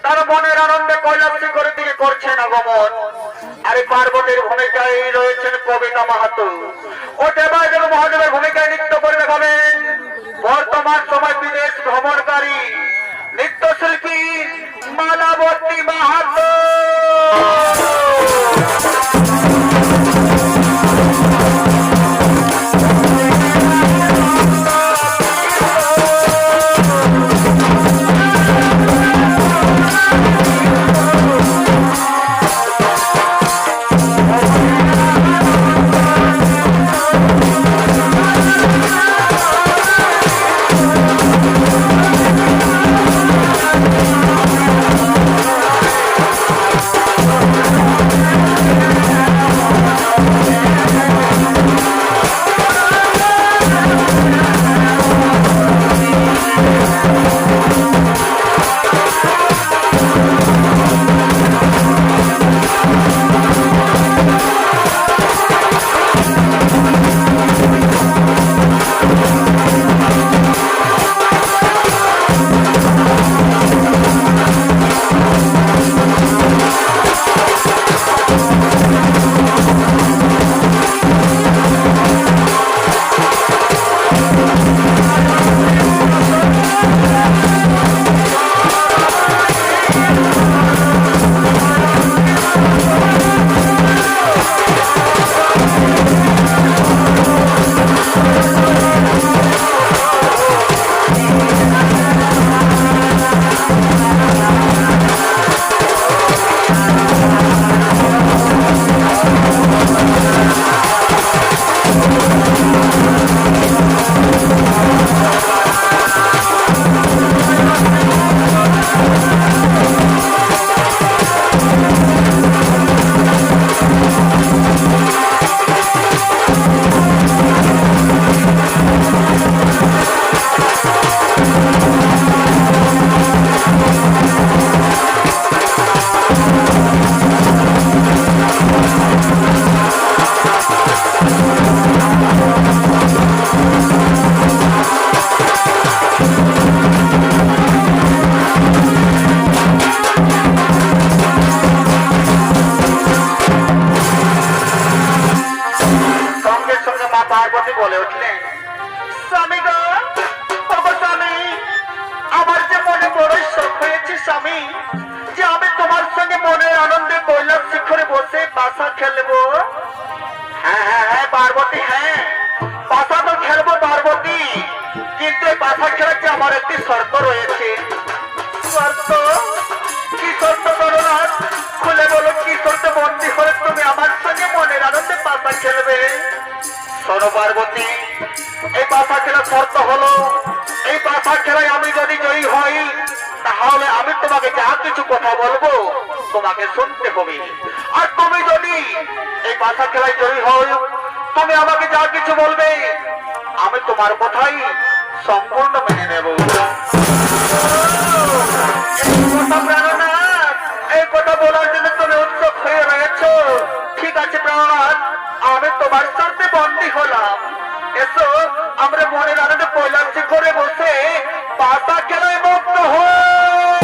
তার মনের আনন্দে কৈলাসী করে দিকে করছেন আগমন। আর এই পার্বতীর ভূমিকায় রয়েছেন কবিতা মাহাতো। ও দেবাদেব মহাদেবের ভূমিকায় নৃত্য করে দেখাবেন বর্তমান সময় বিদেশ ভ্রমণকারী নৃত্যশিল্পী মালাবতী মাহাতো। পার্বতী বলে উঠলেন, স্বামী গো, ওগো স্বামী, আমার যে মনে বড়ই শখ হয়েছে স্বামী, যে আমি তোমার সঙ্গে মনের আনন্দে কৈলাস শিখরে বসে পাশা খেলবো। হ্যাঁ হ্যাঁ হ্যাঁ পার্বতী, হ্যাঁ পাশা তো খেলবো পার্বতী, কিন্তু এই পাশা খেলাতে আমার একটি শর্ত রয়েছে। শর্ত? কি শর্ত করো না? খুলে বলো, কি শর্তে বন্দী করে তুমি আমার সঙ্গে মনের আনন্দে পাশা খেলবে? শোনো পার্বতী, এই পাশা খেলার শর্ত হলো, এই পাশা খেলায় আমি যদি জয়ী হই, তাহলে আমি তোমাকে যা কিছু কথা বলবো তোমাকে শুনতে হবে। আর তুমি যদি এই পাশা খেলায় জয়ী হও, তুমি আমাকে যা কিছু বলবে আমি তোমার কথাই সম্পূর্ণ মেনে নেব। প্রাণনাথ, এই কথা বলার জন্য তুমি উৎসুক হয়ে রয়েছ। ঠিক আছে প্রাণনাথ, আমি তোমার সাথে বন্দী হলাম। এসো আমরা মনের আনন্দে কৈলাস শিখরে বসে পাশা খেলায় মুক্ত হই।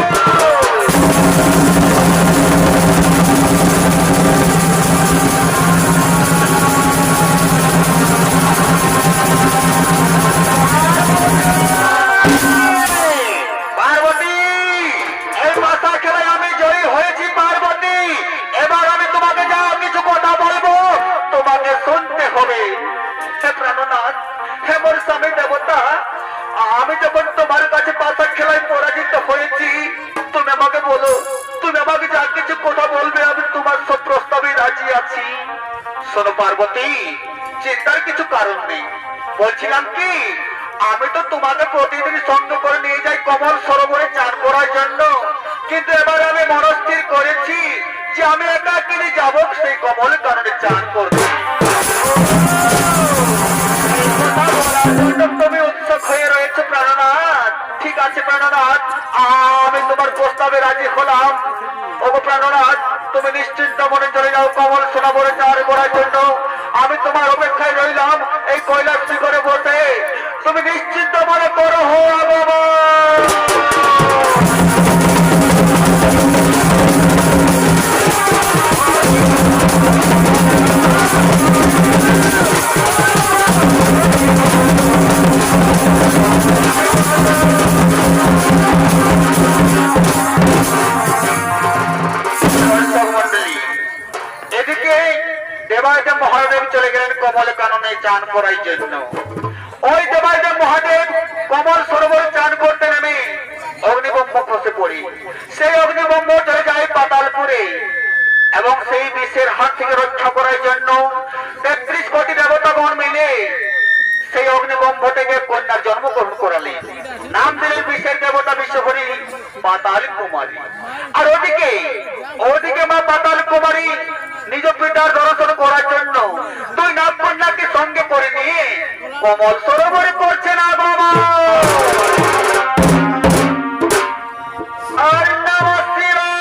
পার্বতী, এই পাশা খেলায় আমি জয়ী হয়েছি পার্বতী। এবার আমি তোমাকে যা কিছু কথা বলবো তোমাকে শুনতে হবে। হে প্রাণনাথ, হে মোর স্বামী দেবতা, আমি যখন তোমার কাছে পাশা খেলায় পরাজিত হয়েছি, তুমি আমাকে বলো, তুমি আমাকে যা কিছু কথা বলবে আমি তোমার সব প্রস্তাবে রাজি আছি। শোনো পার্বতী, চিন্তার কিছু কারণ নেই। বলছিলাম কি, আমি তো তোমাকে প্রতিদিন সঙ্গে করে নিয়ে যাই কমল সরোবরে চান করার জন্য, কিন্তু এবার আমি মনস্থির করেছি যে আমি একাকিনী যাব সেই কমল কারণে চান করতে। তুমি উৎসুক হয়ে রয়েছে প্রাণনাথ। ঠিক আছে প্রাণনাথ, আমি তোমার প্রস্তাবে রাজি হলাম। ওগো প্রাণনাথ, তুমি নিশ্চিন্ত মনে চলে যাও কমল সরোবরে চান করার জন্য। আমি তোমার অপেক্ষায় রইলাম এই কৈলাস শিখরে বসে। তুমি নিশ্চিন্ত মনে করো হো বাবা। গঙ্গায় চান করার জন্য। ওই দেবাদেব মহাদেব কমল সরোবরে চান করতে নেমে অগ্নিবম্ব খসে পড়ে, সেই অগ্নিবম্ব চলে যায় পাতালপুরে এবং সেই বিষের হাত থেকে রক্ষা করার জন্য ৩৩ কোটি দেবতাগণ মিলে সেই অগ্নিবম্ব থেকে কন্যার জন্মগ্রহণ করালেন। নাম দিলেন বিষের দেবতা বিশ্বহরি পাতাল কুমারী। আর ওদিকে মা পাতাল কুমারী নিজ পিতার দর্শন করার জন্য দুই নাগ কন্যাকে সঙ্গে করে নিয়ে কমল সরোবরে করছে না বাবা। আর নমঃ শিবায়,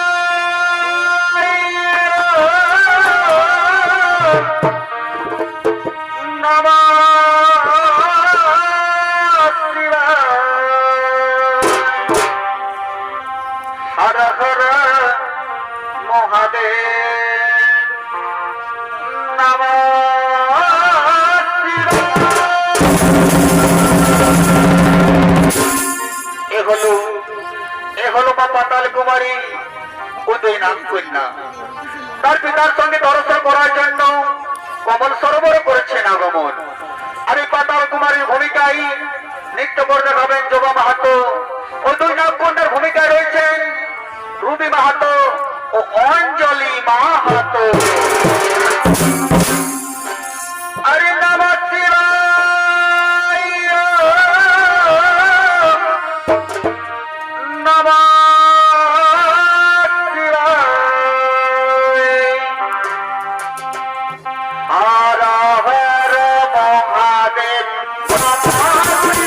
নমঃ শিবায়, হর হর মহাদেব, নমঃ শিবায়। এ হলো মা পাতাল কুমারী ও দুই নাগ কন্যা। তার পিতার সঙ্গে দর্শন করার জন্য কমল সরোবর করেছেন আগমন। আর এই পাতাল কুমারীর ভূমিকায় নৃত্য করতে পাবেন যোগা মাহাতো ও দুই নাগ কন্যার ভূমিকায় রয়েছেন রুবি মাহাতো ও অঞ্জলি মাহাতো। আরে নমঃ শিবায়, নমঃ শিবায়, হর হর মহাদেব, নমঃ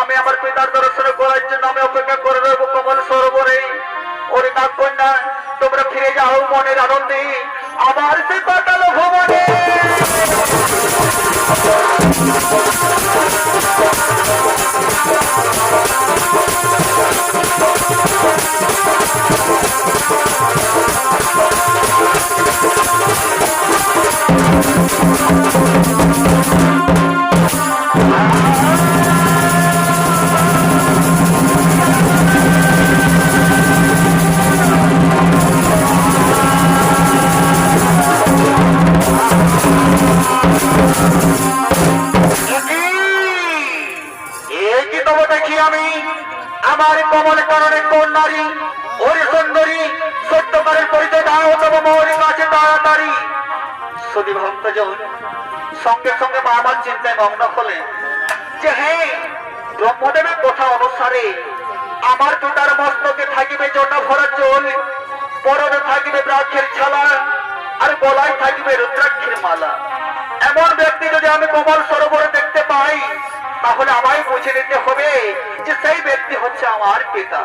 আমি আমার পিতার দর্শন করার জন্য আমি অপেক্ষা করে রইব কমল সরোবরে। ওরে নাগ কন্যা, তোমরা ফিরে যাও মনের আনন্দে আমার সে পাতাল ভুবনে। নারী ওরে সুন্দরী সত্যকারের পরিচয় দাও তবে মোর কাছে তাড়াতাড়ি। শুধু ভক্তজন সঙ্গে সঙ্গে মা আমার চিন্তায় মগ্ন হলেন যে হ্যাঁ, ব্রহ্মদেবের কথা অনুসারে আমার পিতার মস্তকে থাকিবে জটা ভরা চুল, পরনে থাকিবে ব্রাক্ষের ছালা, আর গলায় থাকিবে রুদ্রাক্ষের মালা। এমন ব্যক্তি যদি আমি কমল সরোবরে দেখতে পাই তাহলে আমায় বুঝে নিতে হবে যে সেই ব্যক্তি হচ্ছে আমার পিতা।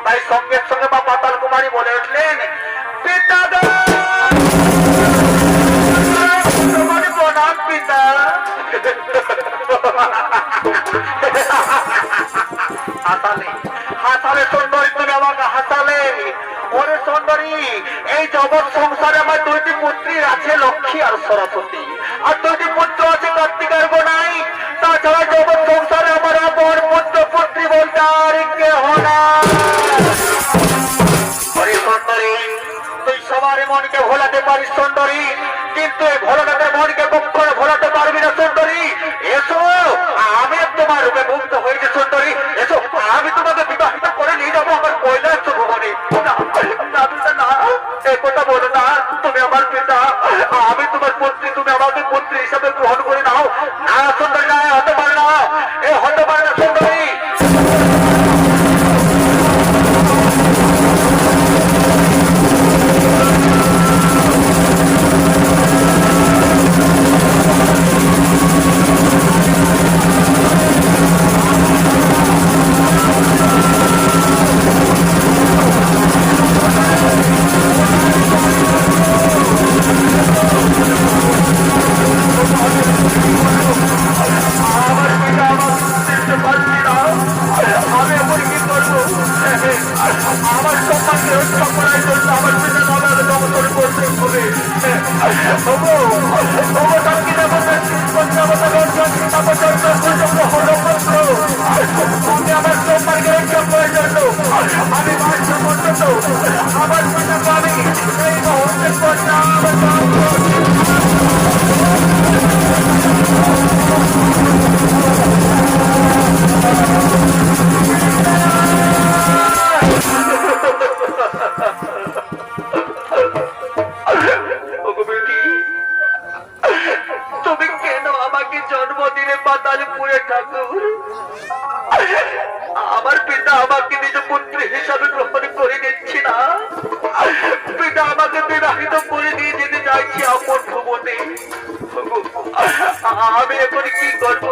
তাই সঙ্গে সঙ্গে মা পাতাল কুমারী বলে উঠলেন, পিতা তোমার প্রণাম পিতা। হাসালে হাসালে সুন্দরী, তুমি আমাকে হাসালে। ওরে সুন্দরী, এই জগৎ সংসারে আমার দুইটি পুত্রী আছে, লক্ষ্মী আর সরস্বতী, আর দুইটি পুত্র আছে কার্তিক আর গোনাই। তাছাড়া জগৎ সংসারে আমার অপর পুত্র পুত্রী বলতে আর কেহ না। তুই সবার মনকে ভোলাতে পারিস সুন্দরী, কিন্তু এই ভোলাটাতে মনকে কখনো ভোলাতে পারবি না সুন্দরী। এসো, আমি তোমার রূপে মুগ্ধ হয়েছি সুন্দরী। এসো, আমি তোমাকে বিবাহিত করে নিয়ে যাবো আমার কৈলাস ভবনে। না, এই কথা বলো না, তুমি আমার পিতা, আমি তোমার পুত্রী, তুমি আমাকে পুত্রী হিসাবে গ্রহণ করে নাও। না সুন্দরী, না, হতে পারে না, এ হতে পারে না সুন্দরী। তুমি কেন আমাকে জন্ম দিলে পাতালপুরে ঠাকুর? আমার পিতা আমাকে নিজ পুত্র হিসাবে গ্রহণ করে নিচ্ছি না, পিতা আমাকে বিবাহিত করে দিয়ে যেতে চাইছি আপন ভুবনে। আমি এখন কি করবো?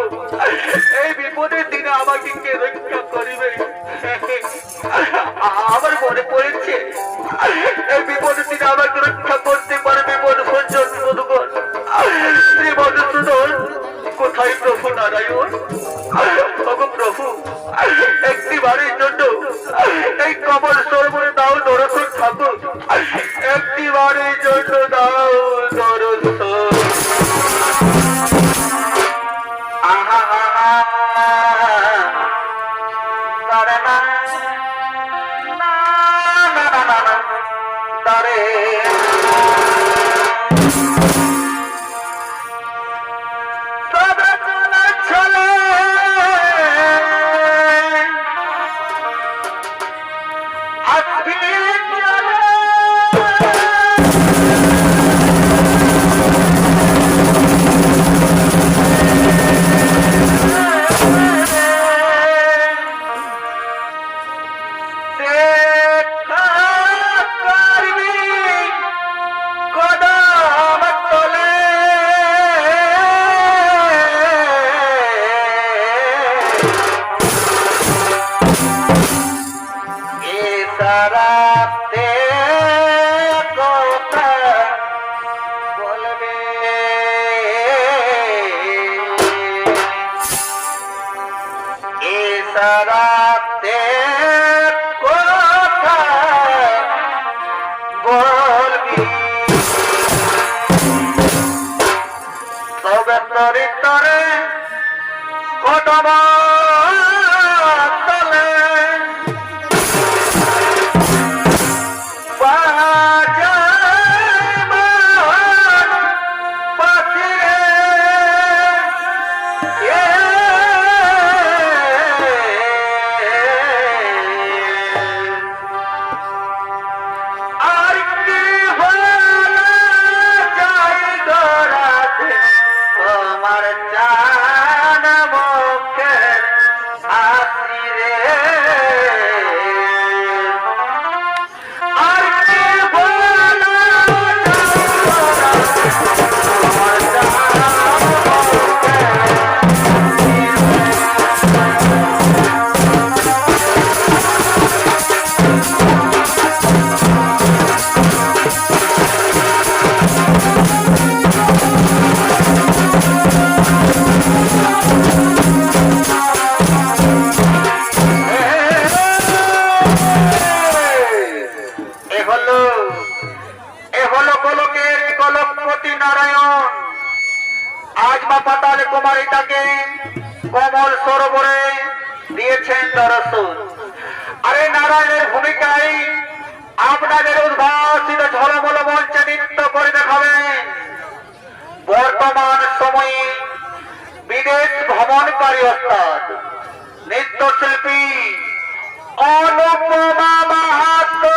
এই বিপদের দিনে আমাকে কে রক্ষা করিবে? আমার মনে পড়েছে এই বিপদের দিনে আমাকে রক্ষা করতে পারবে মধুসূদন মধুকর শ্রী মধুসূদন। কোথায় প্রভু নারায়ণ? প্রভু, একটি বাড়ির জন্য এই কমল সরোবরে দাও নরসর ঠাকুর, একটি বাড়ির জন্য দাও নরসর। আজমা পাতালে কুমারীটাকে কমল সরোবরে দিয়েছেন দর্শন। আরে নারায়ণের ভূমিকায় আপনাদের উদ্ভাসিত ঝলমল মঞ্চে নৃত্য করে দেখাবেন বর্তমান সময়ে বিদেশ ভ্রমণকারী অর্থাৎ নৃত্যশিল্পী অনুপমা মাহাতো।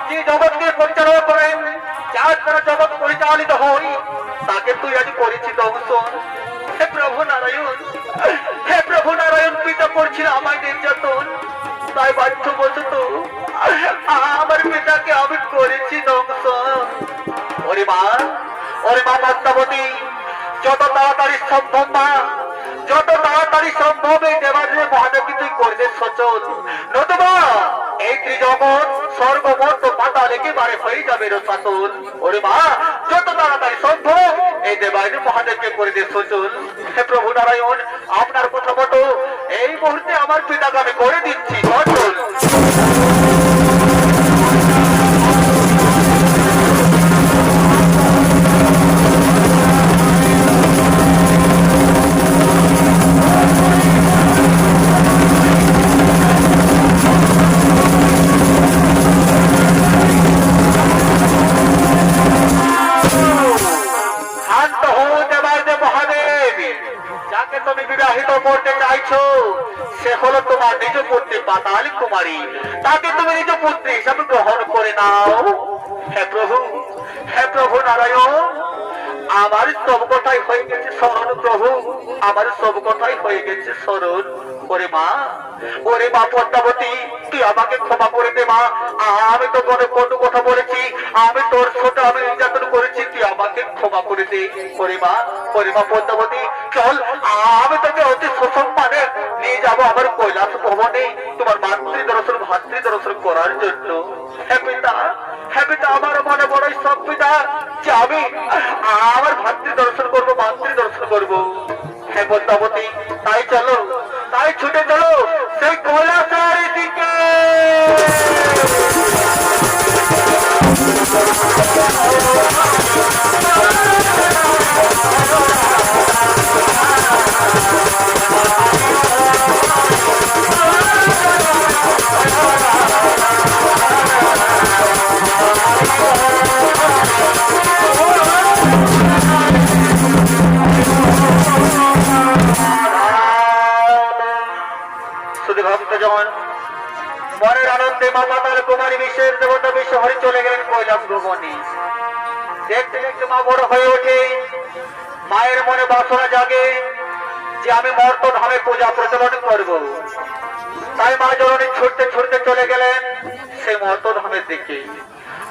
যে জগৎকে পরিচালনা করেন, যার দ্বারা জগৎ পরিচালিত হয়, তাকে তুই আজ করেছি দংশন। হে প্রভু নারায়ণ, হে প্রভু নারায়ণ, পিতা করছিল আমায় নির্যাতন, তাই বাধ্যবশত আমার পিতাকে আমি করেছি দংশন। ওরে মা, ওরে মা পদ্মাবতী, যত তাড়াতাড়ি সম্ভব মা, যত তাড়াতাড়ি সম্ভব এই দেবাদেব মহাদেবকে তুই করবে সচল, নতুবা এই ত্রিজগৎ স্বর্গমত পাতাল একেবারে হয়ে যাবে রসাতল। ওরে মা, যত তাড়াতাড়ি সম্ভব এই দেবাদেব মহাদেবকে করে দে সচল। হে প্রভু নারায়ণ, আপনার কথা মতো এই মুহূর্তে আমার পিতাকে আমি করে দিচ্ছি সচল। যাকে তুমি বিবাহিত করতে চাইছো সে হলো তোমার নিজ পুত্রী পাতালী কুমারী, তাকে তুমি নিজ পুত্রী হিসাবে গ্রহণ করে নাও। হে প্রভু, হে প্রভু নারায়ণ, আমার সব কথাই হয়ে গেছে স্মরণ প্রভু, আমার সব কথাই হয়ে গেছে স্মরণ। ওরে মা, ওরে মা পদ্মাবতী, তুই আমাকে ক্ষমা করে দে মা, আমি তো মনে কত কথা বলেছি, আমি তোর ছোট আমি নির্যাতন করেছি, তুই আমাকে ক্ষমা করে দে। ওরে মা, ওরে মা পদ্মাবতী, চল আমি তোকে অতি সসম্মানে নিয়ে যাবো আমার কৈলাস ভবনে তোমার মাতৃ দর্শন ভাতৃ দর্শন করার জন্য। হ্যাঁ পিতা, হ্যাঁ পিতা, আমার মনে বড়ই সব পিতা যে আমি আমার ভাতৃ দর্শন করবো, মাতৃ দর্শন করবো। হ্যাঁ পদ্মাবতী, তাই চলো, তাই ছুটে চলো সেই কৈলাসের দিকে। মনের আনন্দে মাতা তার কুমারী বিশ্বের দেবতা বিশ্ব হরি চলে গেলেন কৈলাস ভবনে। দেখতে দেখতে মা বড় হয়ে ওঠে, মায়ের মনে বাসনা জাগে যে আমি মর্ত ধামে পূজা প্রচলন করব। তাই মা জননী ছুটতে ছুটতে চলে গেলেন সেই মর্ত ধামের দিকে।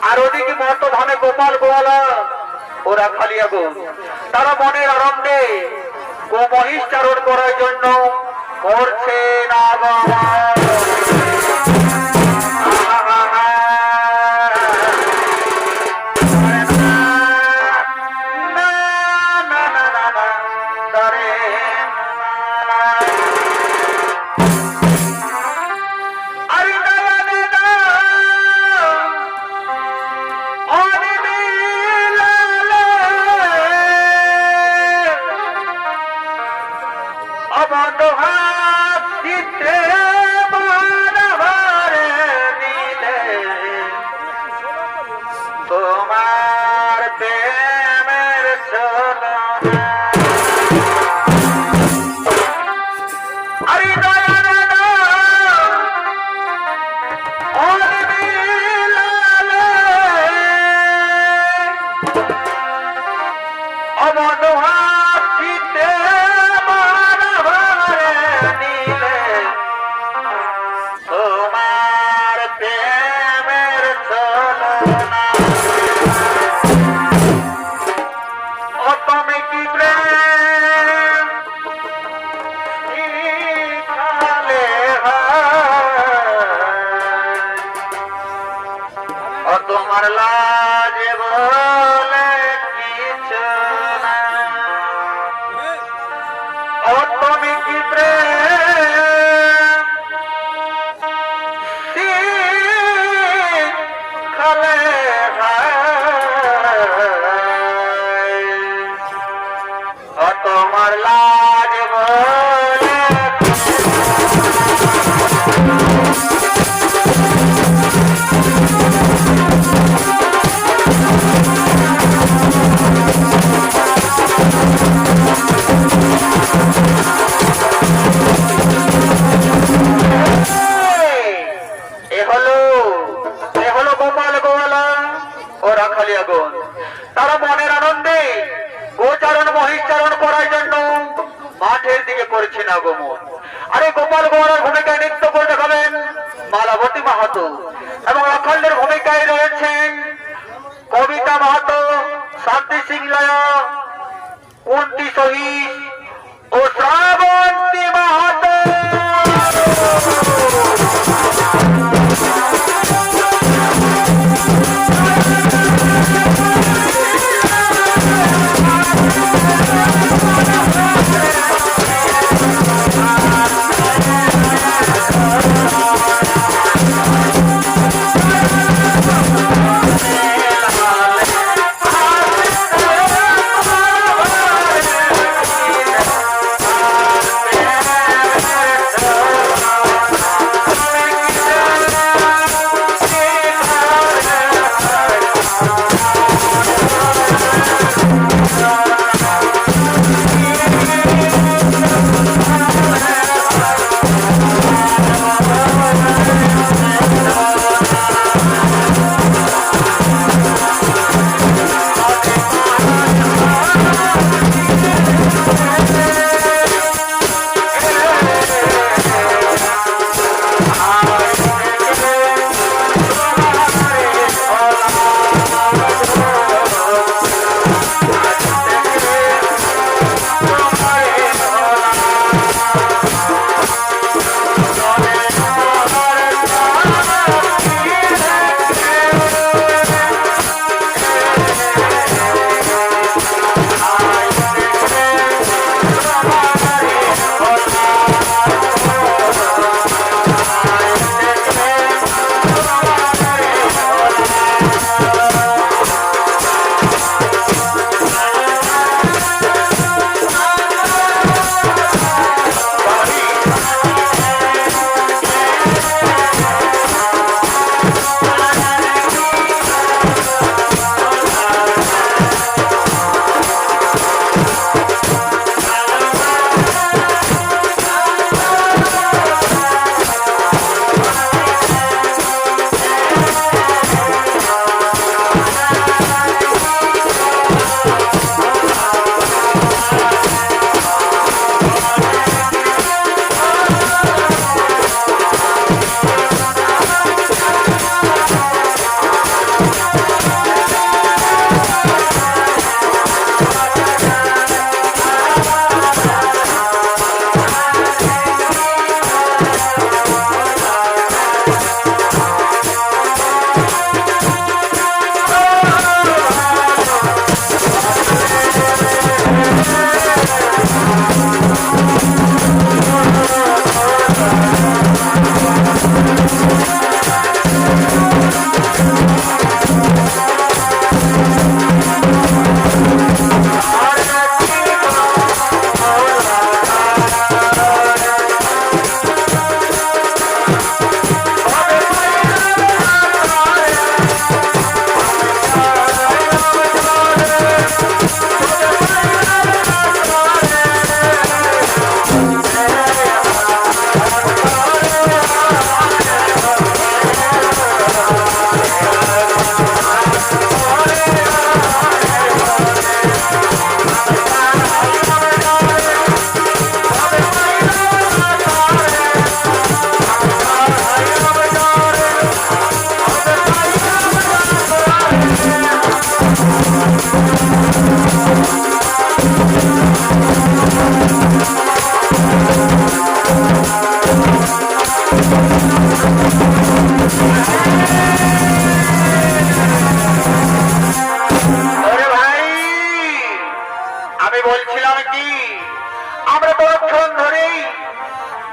আর ওদিকে মর্ত ধামে গোপাল গোয়ালা ওরা খালিয়া গো, তারা মনের আনন্দে গো মহিষ চারণ করার জন্য করছে না কালিয়াগঞ্জ। তারা মনের আনন্দে গোচারণ মহিষচারণ করার জন্য মাঠের দিকে করছেন আগমন। আর এই গোপাল গৌড়ার ভূমিকায় নৃত্য করে দেখাবেন মালাবতী মাহাতো এবং অখণ্ডের ভূমিকায় রয়েছেন কবিতা মাহাতো, শান্তি সিংলায়া, কুন্তি সহিস ও শ্রাবন্তী মাহাতো।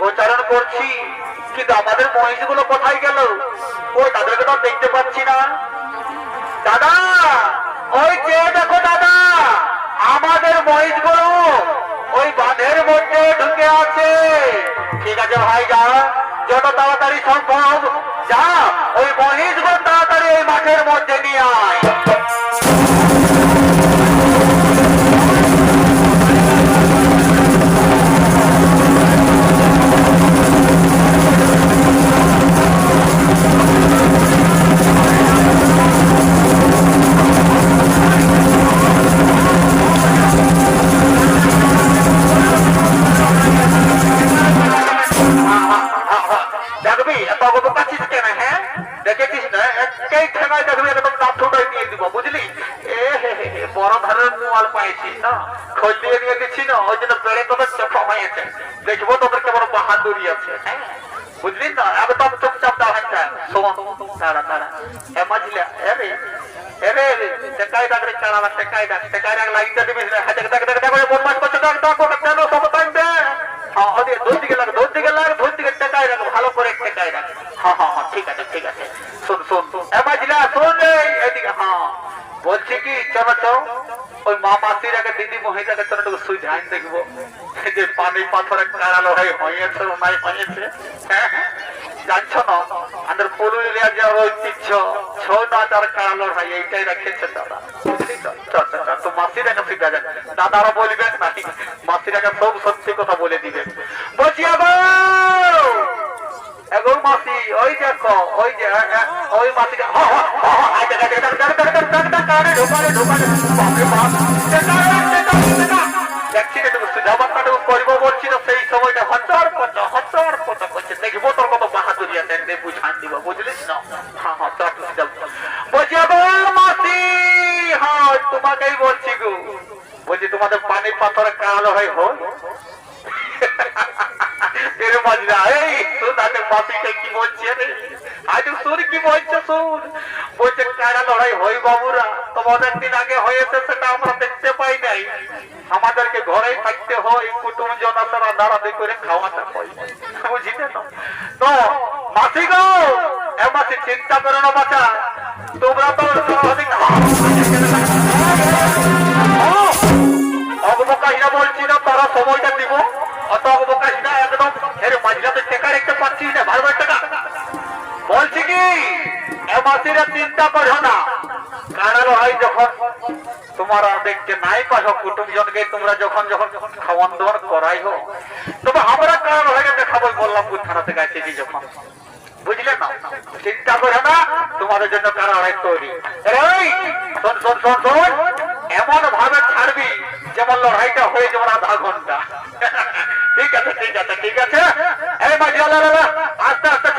গোচারণ করছি, কিন্তু আমাদের মহিষগুলো কোথায় গেল? ওই তাদেরকে তো দেখতে পাচ্ছি না। দাদা, ওই চেয়ে দেখো দাদা, আমাদের মহিষগুলো ওই বাঁধের মধ্যে ঢুকে আছে। ঠিক আছে ভাই, যা, যত তাড়াতাড়ি সম্ভব যা, ওই মহিষগুলো তাড়াতাড়ি ওই মাঠের মধ্যে নিয়ে আয়। দেখবি একদম দাঁতটাই নিয়ে দিব বুঝলি এ বড় ধারের মোয়াল পাইছি না খোঁজ দিয়ে নিয়ে দিচ্ছি না ওই জন্য বেড়ে তোদের চোখ হয়েছে দেখবো তোদের কেমন বাহাদুরি আছে হ্যাঁ বুঝলি না একদম চুপচাপ দাঁড়াচ্ছে শোন দাঁড়া দাঁড়া এ মাঝিলা এরে এরে টেকাই ডাক রে কানা টেকাই ডাক লাইনটা দিবি না দেখ দেখ দেখ দেখ বদমাশ করছে ডাক ডাক কেন সব টাইম দে হ্যাঁ ওদের দূর দিকে লাগ দূর দিকে টেকাই রাখ ভালো করে টেকাই রাখ হ্যাঁ হ্যাঁ হ্যাঁ ঠিক আছে শুন শুন এ মাঝিলা শুন এদিকে হ্যাঁ বলছি কি চলো চল ওই মা মাসির আগে দিদি মহিলাকে তোর একটু সুই ধ্যান দেখবো যে পানি পাথরে কারালো হয়েছে নাই হয়েছে হ্যাঁ জানছো না আমাদের পুরুলিয়া যে ঐতিহ্য ছৌ নাচ আর কারালো ভাই এইটাই রেখেছে দাদা বুঝলি তো মাসির আগে সুই দেয় দাদারা বলবেন নাকি মাসির আগে সব সত্যি কথা বলে দিবেন বলছি এগো মাসি ওই দেখো ওই যে ওই মাসিটা সেই সময়টা হচার পচা করছে দেখবো তোর কত বাহাদুরি আছে বুঝান দিব বুঝলিস না হ্যাঁ হ্যাঁ বলছি মাসি হ্যাঁ তোমাকেই বলছি গো বলছি তোমাদের পানি পাথরে কালো হয় হোক কি বলছে রে আজ শুন কি বলছে শুন বলছে কারা লড়াই হই বাবুরা তোমাদের দিন আগে হয়েছে সেটা আমরা দেখতে পাই নাই আমাদেরকে ঘরেই থাকতে হয় কুটুম জনসারা দাঁড়াতে করে খাওয়াতে হয় বুঝিতে না তো মাসি গো এ মাসি চিন্তা করো না বাচ্চা তোমরা তো অবকাশটা বলছি না তারা সময়টা দিব অত অবকাশটা একদম এর মাঝরাতে টেকা রেখতে পারছি না ভালো টাকা বলছি কি এ মাসিরা চিন্তা করো না কারণ হয় যখন তোমার দেখতে নাই পাঠো কুটুম জনকে তোমরা যখন খাওয়ান দাওয়ান করাই হোক তবে আমরা কারণ হয়ে দেখাবো বললাম থানা থেকে আসেছি যখন বুঝলে না চিন্তা করো না তোমাদের জন্য কারণ হয় তৈরি শোন শোন শোন শোন এমন ভাবে ছাড়বি যেমন লড়াইটা হয়ে যেমন আধা ঘন্টা ঠিক আছে এই মাঝিওয়ালা আস্তে আস্তে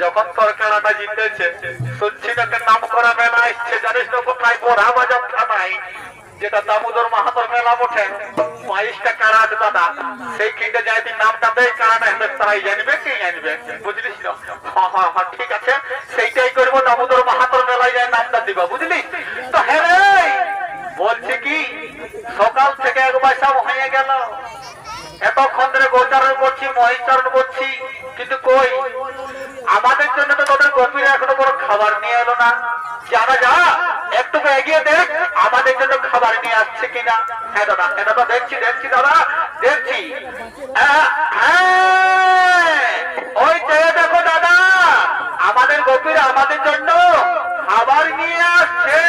যখন তোর খেলাটা জিতেছে শুনছি না নাম করা মেলা এসছে জানিস না কোথায় বোরা বাজার থানায় যেটা দামোদর মাহাতর মেলা ওঠে 22টা কারা আছে দাদা সেই কিনতে যাই তুই নামটা দেয় কারাটা হেঁটে তারাই জানবে কে জানবে বুঝলিস না হ্যাঁ ঠিক আছে সেইটাই করবো দামোদর মাহাতর মেলায় যায় নামটা দিবা বুঝলি তো হ্যাঁ বলছি কি সকাল থেকে একবার সব হয়ে গেল এতক্ষণ ধরে গোচারণ করছি মহিচারণ করছি কিন্তু কই আমাদের জন্য তো তোদের গভীরে এখনো কোনো খাবার নিয়ে এলো না জানা যা একটু এগিয়ে দেখ আমাদের জন্য খাবার নিয়ে আসছে কিনা হ্যাঁ দাদা দেখছি দাদা দেখছি ওই চেয়ে দেখো দাদা আমাদের গভীরে আমাদের জন্য খাবার নিয়ে আসছে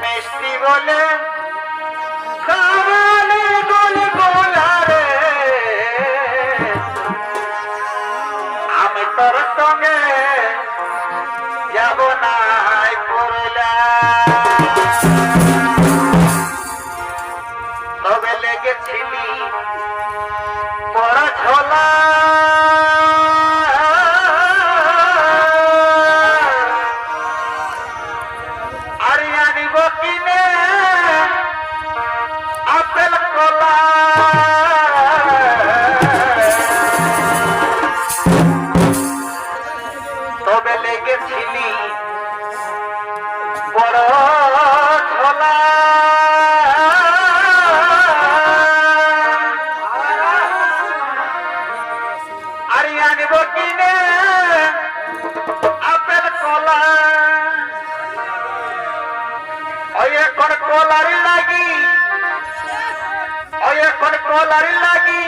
মিষ্টি বলে আমি তোর সঙ্গে যাব নাই পুরুলিয়া তবে লেগেছিলি বড় ঝোলা আর আনিব কিনে আপেল কলা তবে লেগেছিলি বড় ঝোলা আর আনিব কিনে আপেল কলা ওই এখন কলারি লাগি ওই এখন কলারি লাগি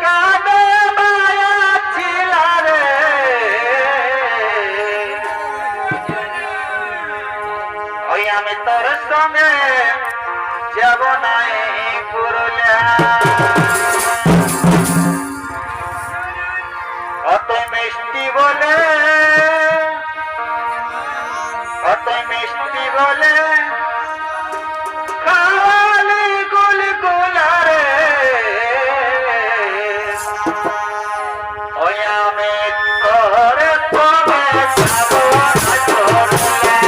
কানে মায়া ছিল রে ওই আমি তোর সঙ্গে যাব নাই পুরুলিয়া অত মিষ্টি বলে অত মিষ্টি বলে খাওয়ালি গুল গুলারে ওই আমি তোর সঙ্গে যাব নাই পুরুলিয়া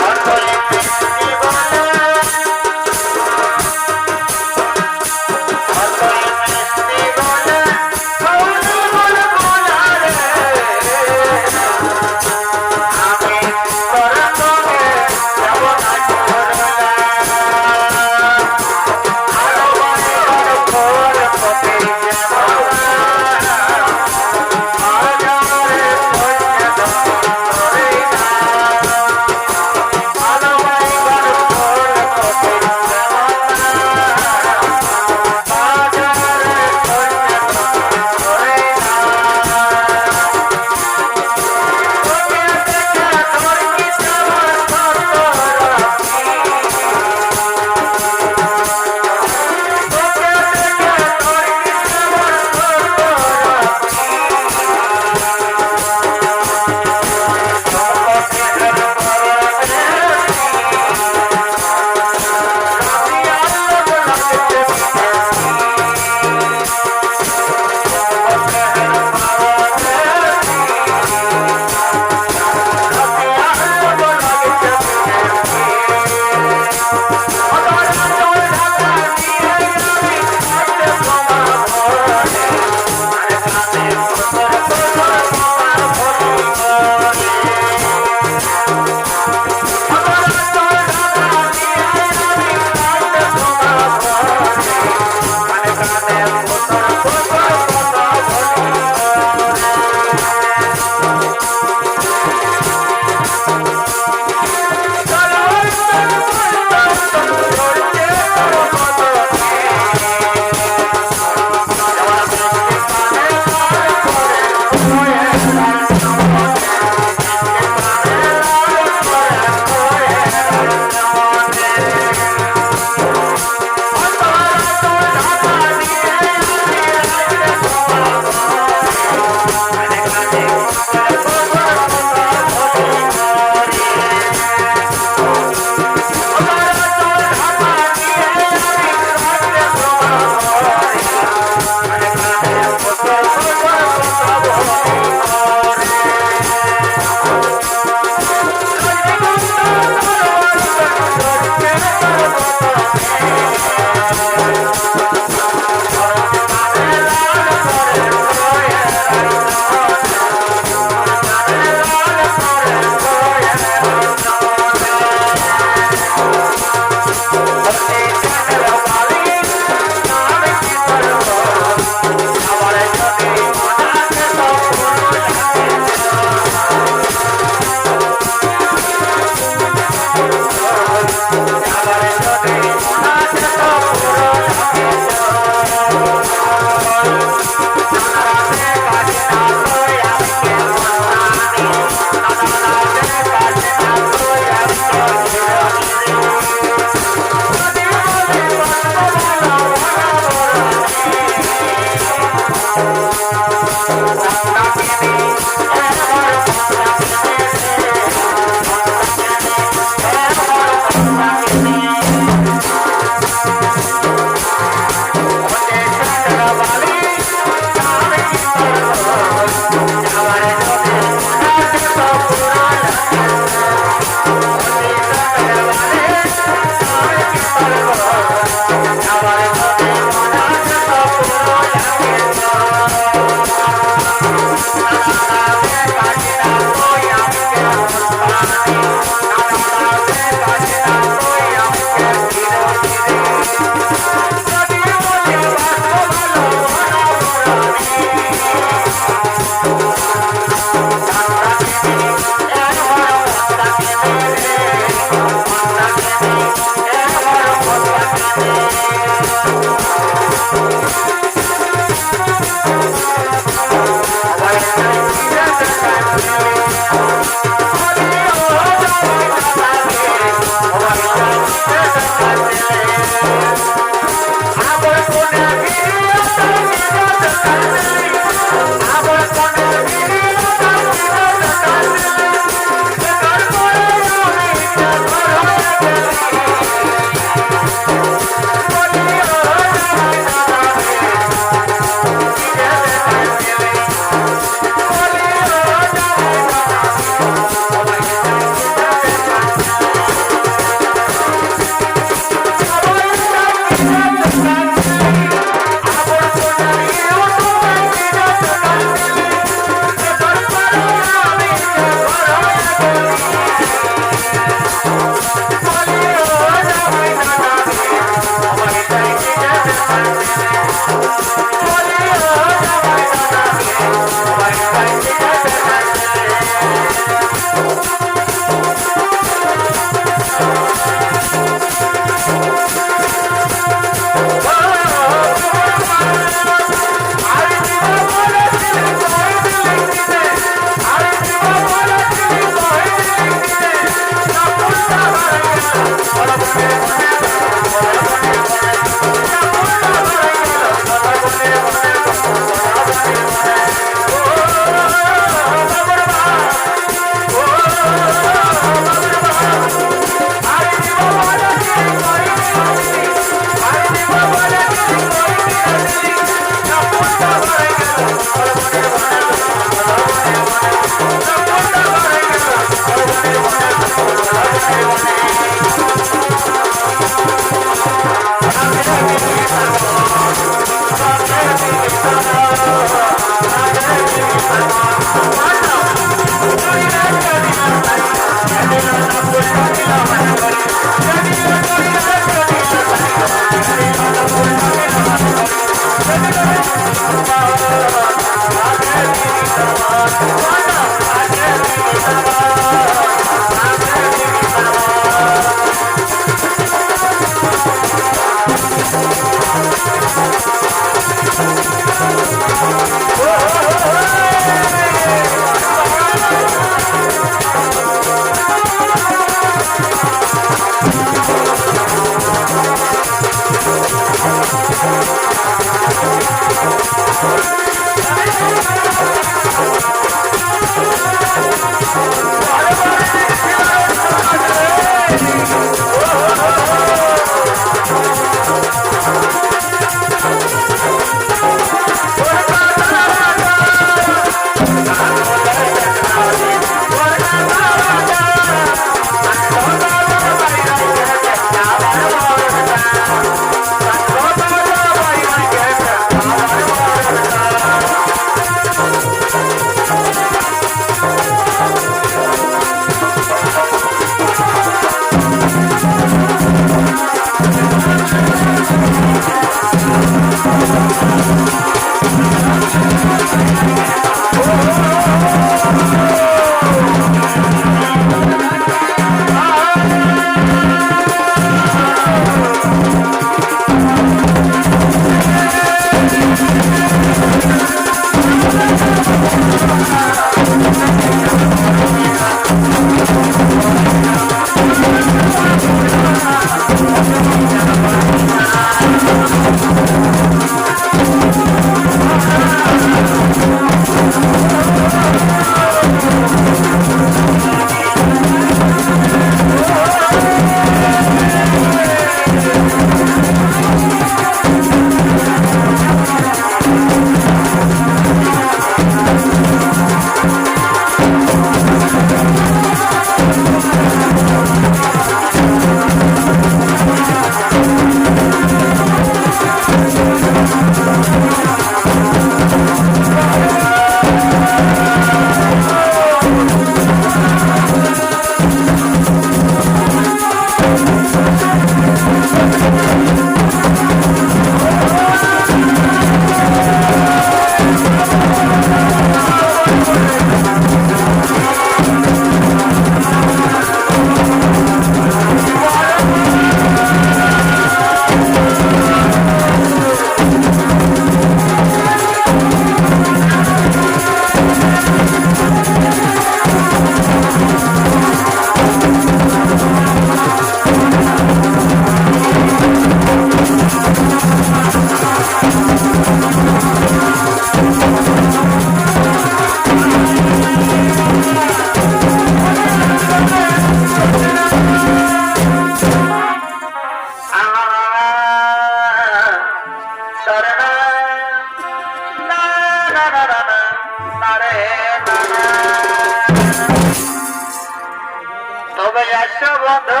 তবে আসো বন্ধু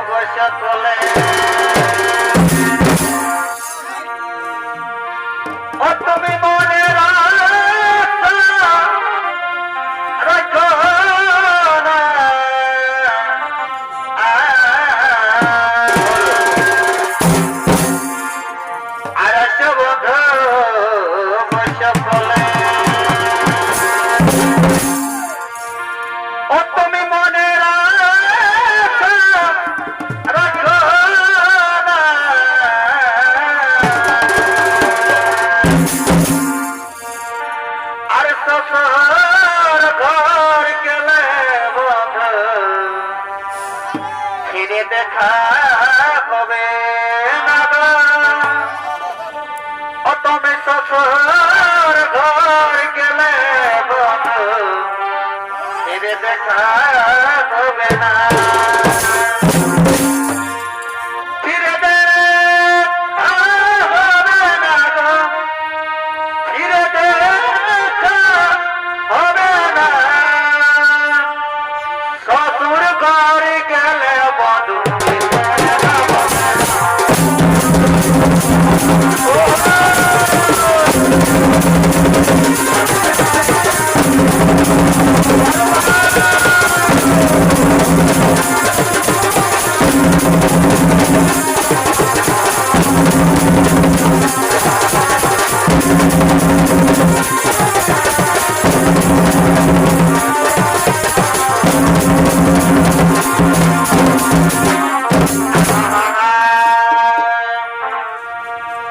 বসে তোলে ও তুমি মনে রাখো না আর আসো বন্ধু বসে তোলে ও তুমি মনে রাখো না আর শ্বশুর ঘর গেলে বন্ধু ফিরে দেখা হবে না গো। ও তুমি শ্বশুর ঘর গেলে বন্ধু ফিরে দেখা হবে না ফিরে দেখা হবে না গো ফিরে দেখা হবে না শ্বশুর ঘর গেলে বন্ধু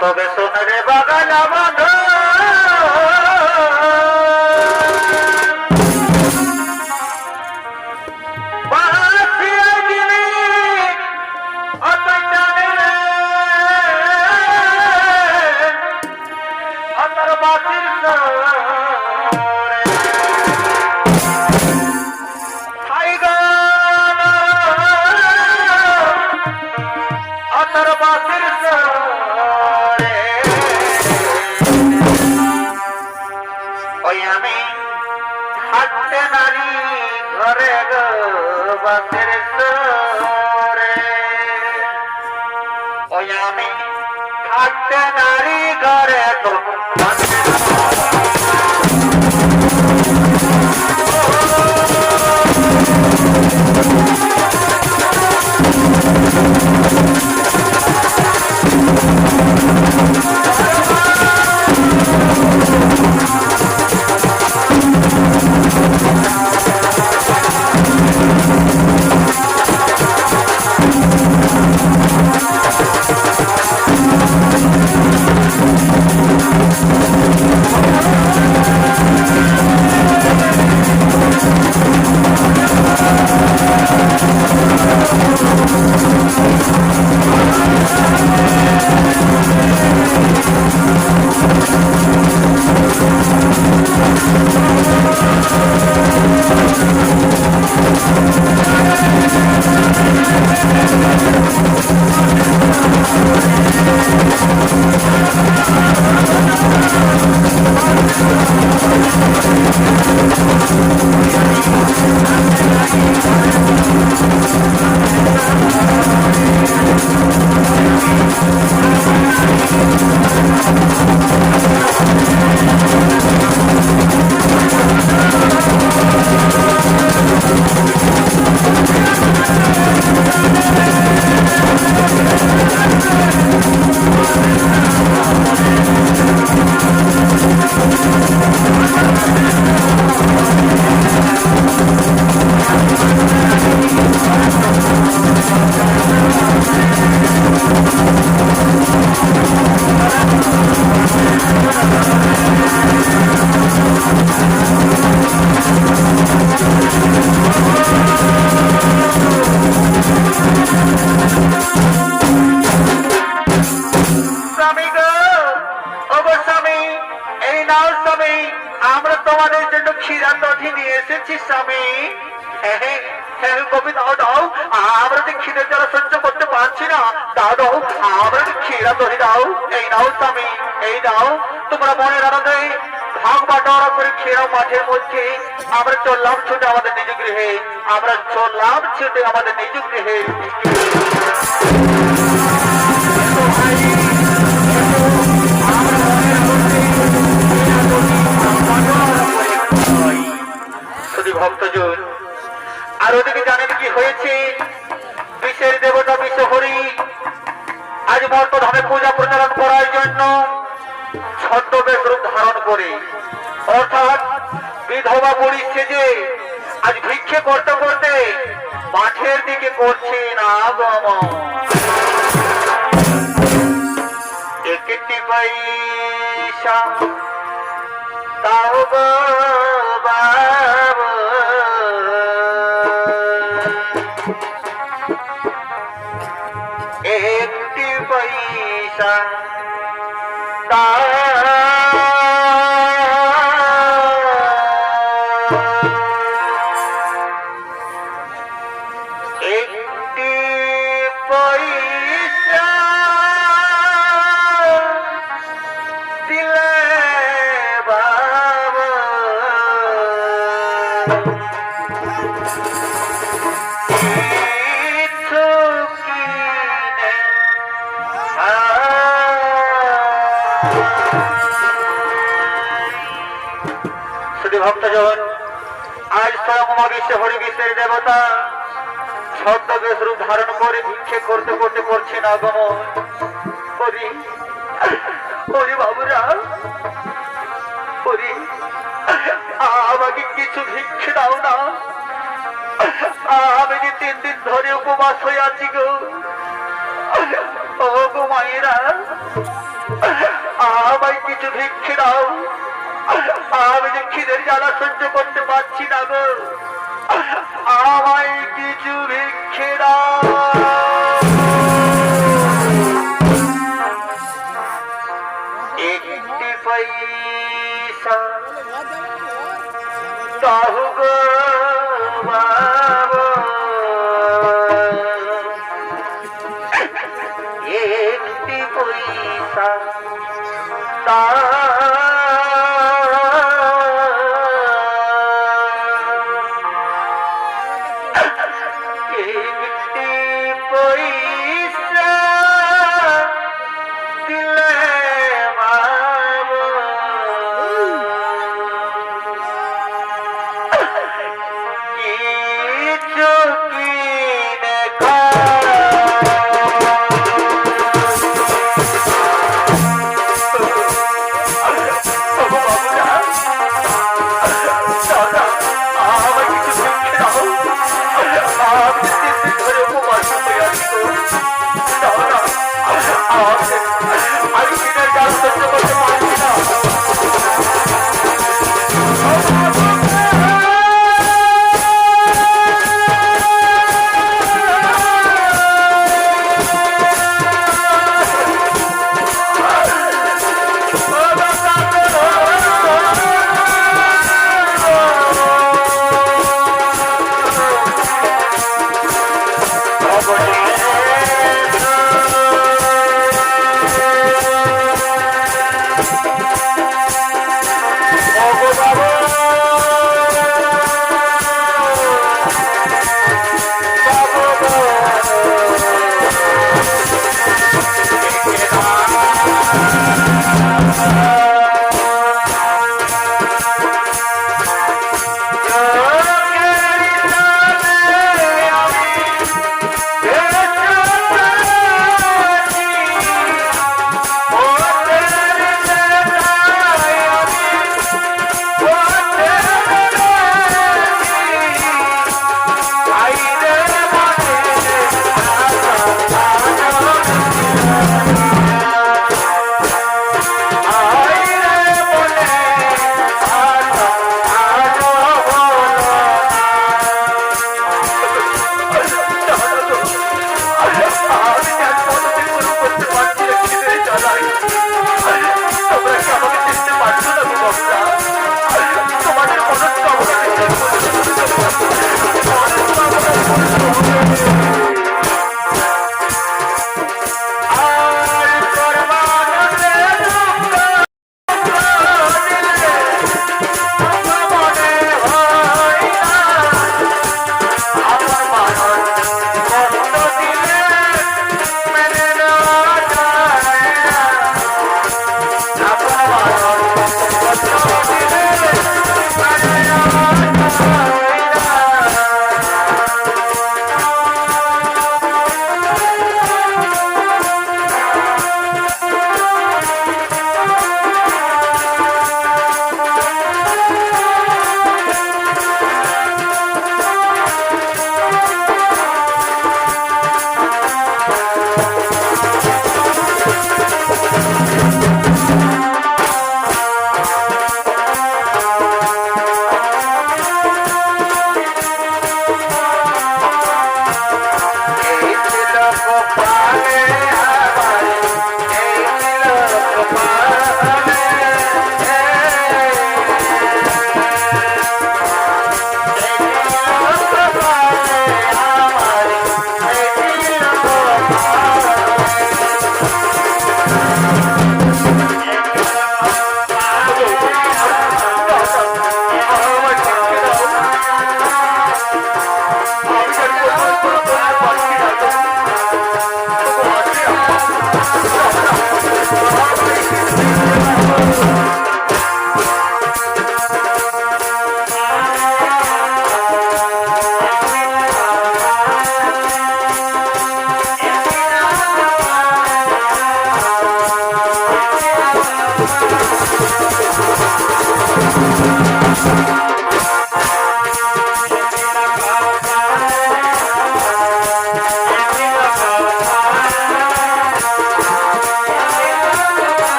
তবে সোনারে বাগান বন্ধু আমি হাঁটতে নারী ঘরে গো বাসের সরে ওই আমি হাঁটতে নারী ঘরে তো স্বামী গো, ওগো স্বামী, এই নাও স্বামী, আমরা তোমাদের জন্য ক্ষীরা দধি নিয়ে এসেছি স্বামী। হ্যাঁ হ্যাঁ হ্যাঁ কবি, দাও দাও, আমরা যে খিদের জ্বালা সহ্য করতে পারছি না, দাও দাও, আমরা যে ক্ষীরা দধি দাও। এই নাও স্বামী, এই নাও, তোমরা মনের আনন্দে ভাগ বাটোয়ারা করে খেয়ে মাঠের মধ্যে। আমরা চললাম ছুটে আমাদের নিজ গৃহে, আমরা চললাম ছুটে আমাদের নিজ গৃহে। ভক্তজন, আর ওদিকে জানেন কি হয়েছে? বিশ্বের দেবতা বিশ্বহরি আজ মর্তধামে পূজা প্রচারণ করার জন্য ছদ্মবেশ রূপ ধারণ করে, অর্থাৎ বিধবা বুড়ি সেজে আজ ভিক্ষে করতে করতে মাঠের দিকে করছে না গমন। একটি পয়সা তাও গো বাবা, একটি পয়সা একটি পয়সা দিলে বাবা, কিছু কিনে শুধু ভক্তজন, আজ স্বয়ং মহাবিশ্ব হরি বিশ্বের দেবতা ছদ্মবেশ রূপ ধারণ করে ভিক্ষে করতে করতে করছে না গমন। হরি হরি বাবুরা, হরি আমাকে কিছু ভিক্ষে দাও না, আমি যে 3 দিন ধরে উপবাস হয়ে আছি গো। ও গো মায়েরা, আমায় কিছু ভিক্ষে দাও, আমি যে খিদের জ্বালা সহ্য করতে পারছি না গো, আমায় কিছু ভিক্ষে দাও। একটি পয়সা দাও গো বাবা, একটি পয়সা দাও।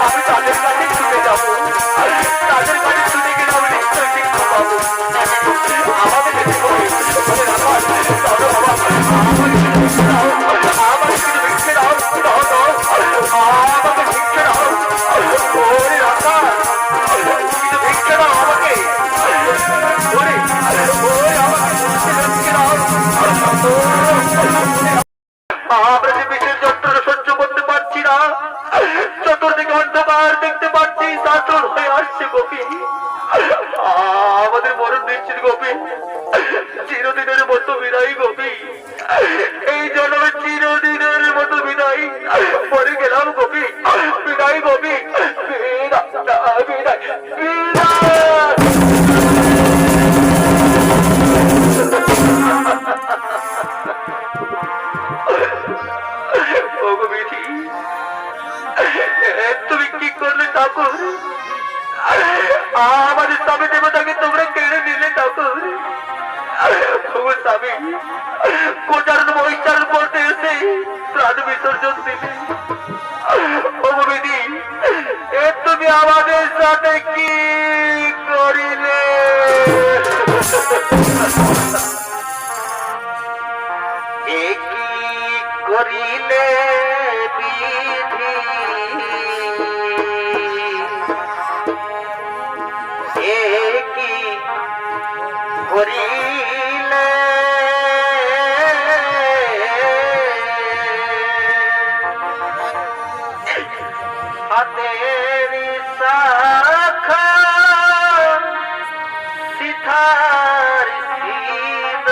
আমি তাদের কাছে ছুটে যাবো, তাদের কাছে ছুটে গেলে আমি নিশ্চয়ই শিক্ষা পাবো। আমাকে দেখে বলে আমার কিছু ভিক্ষে দাও, আমাকে ভিক্ষে দাও, ওরে রাখা কিছু ভিক্ষে দাও আমাকে, ওরে আমাকে ভিক্ষে দাও। আমরা যে বিষের যন্ত্রণা সহ্য করতে পারছি না, চতুর্দিকে অন্ধকার দেখতে পাচ্ছি, দাঁতর হয়ে আসছে গোপী, আমাদের মরণ নিশ্চিত গোপী, চিরদিনের মতো বিদায় গোপী, এই জন্মে চিরদিনের মতো বিদায়, পরে গেলাম গোপী, বিদায় গোপী, বিদায় বিদায় তুমি কি করলে ঠাকুর? আমাদের স্বামী দেবতাকে তোমরা কেড়ে নিলে ঠাকুর। স্বামী কোচারণ মহিষারণ করতে এসে প্রাণ বিসর্জন দিলে। ভগবিধি তুমি আমাদের সাথে কি করিলে? এ কি করিলে বিধি, এ কি করিলে হাতের শাখা সিথার দিন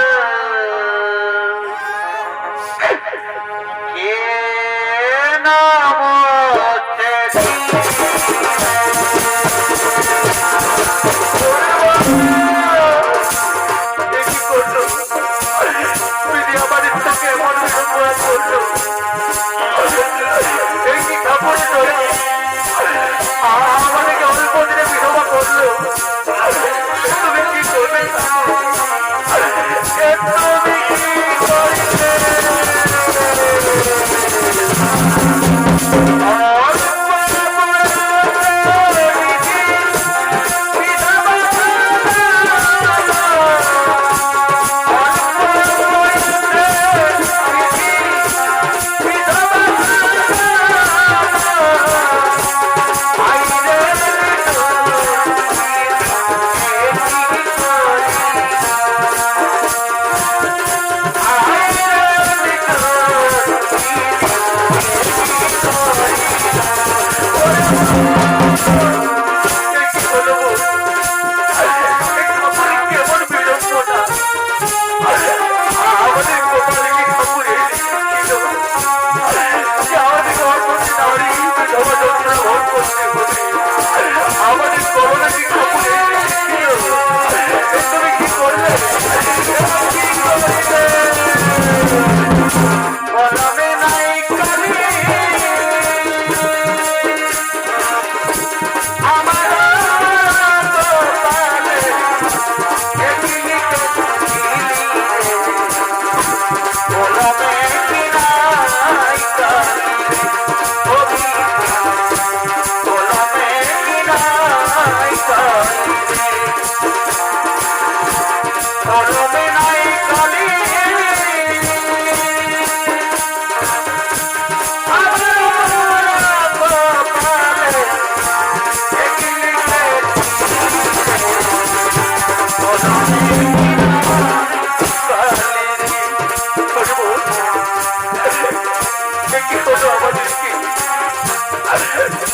কে নাম আমাদেরকে অল্প দিনে বিধবা করলো। তুমি কি করবে? তুমি কি করবে? আমাদের করোনা কি খবর? তুমি কি করলে? বলবে নাই কালি আমার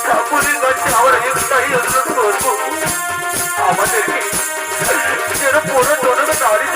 ঠাকুরের কাছে আমরা একটাই অনুরোধ করবো, আমাদেরকে যেন পুরো জনকে নারী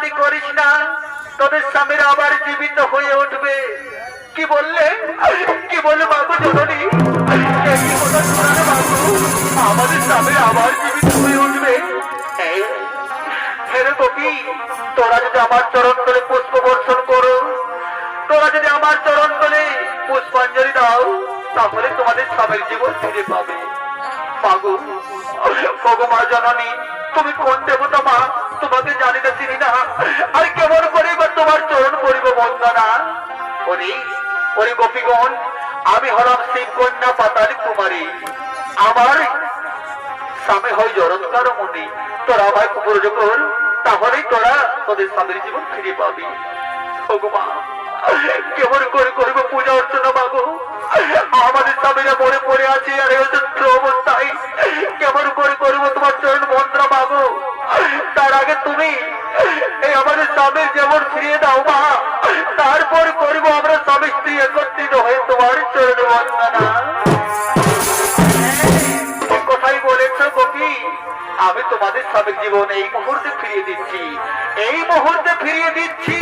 কান্নাকাটি করিস না, তোদের স্বামীরা আবার জীবিত হয়ে উঠবে। কি বললে? কি বললে বাবু জননী? এই কি কথা শোনালে বাবু? আমাদের স্বামীরা আবার জীবিত হয়ে উঠবে? হে রে গোপী, তোরা যদি আমার চরণ তলে পুষ্প বর্ষণ করো, তোরা যদি আমার চরণ তলে পুষ্পাঞ্জলি দাও, তাহলে তোমাদের স্বামীর জীবন ফিরে পাবে। মাগো, ভগমা জননী, তুমি কোন দেবতা মা? তোমাকে জানি না, চিনি না, আর কেমন করে বা তোমার চরণ করিব বন্দনা? ওরে ওরে গোপীগণ, আমি হলাম শিব কন্যা পাতালি কুমারী। আমার স্বামী হয় জরৎকার মনি। তোরা আমায় কুপুরজ কর, তাহলেই তোরা তোদের স্বামীর জীবন ফিরে পাবি। ভগমা, কেমন করে করিব পূজা অর্চনা মাগো? আমাদের স্বামীরা মরে পড়ে আছে আর এই অযন্ত্র অবস্থায়। কেমন করে করিব তোমার চরণ মন্ত্র মাগো? তার আগে তুমি এই আমাদের স্বামীর যেমন ফিরিয়ে দাও মা, তারপর করিব আমরা স্বামী স্ত্রী একত্রিত হয়ে তোমার চরণ বন্দনা। কোথায় বলেছ গোপী? আমি তোমাদের স্বামীর জীবন এই মুহূর্তে ফিরিয়ে দিচ্ছি, এই মুহূর্তে ফিরিয়ে দিচ্ছি।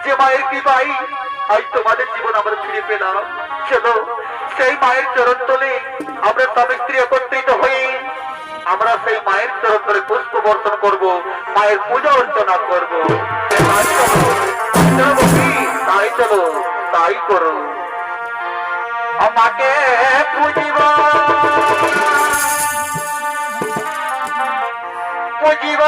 যে মায়ের কৃপায় আজ তোমাদের জীবন আমরা ফিরে পেলাম। চলো সেই মায়ের চরণ তলে আমরা স্বামী স্ত্রী একত্রিত হয়ে আমরা সেই মায়ের চরণ তলে পুষ্প বর্ষণ করব, মায়ের পূজা অর্চনা করব। তাই চলো, তাই করো। আমাকে পুজিব পুজিব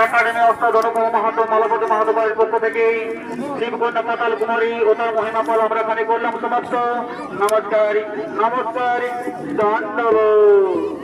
একাডেমি অস্তাদ অনুপম মাহাতো মালাপতি মাহাতো বাড়ির পক্ষ থেকে শিবকন্যা পাতাল কুমারী ও তার মহিমা পাল আমরা এখানে করলাম সমাপ্ত। নমস্কার, নমস্কার, ধন্যবাদ।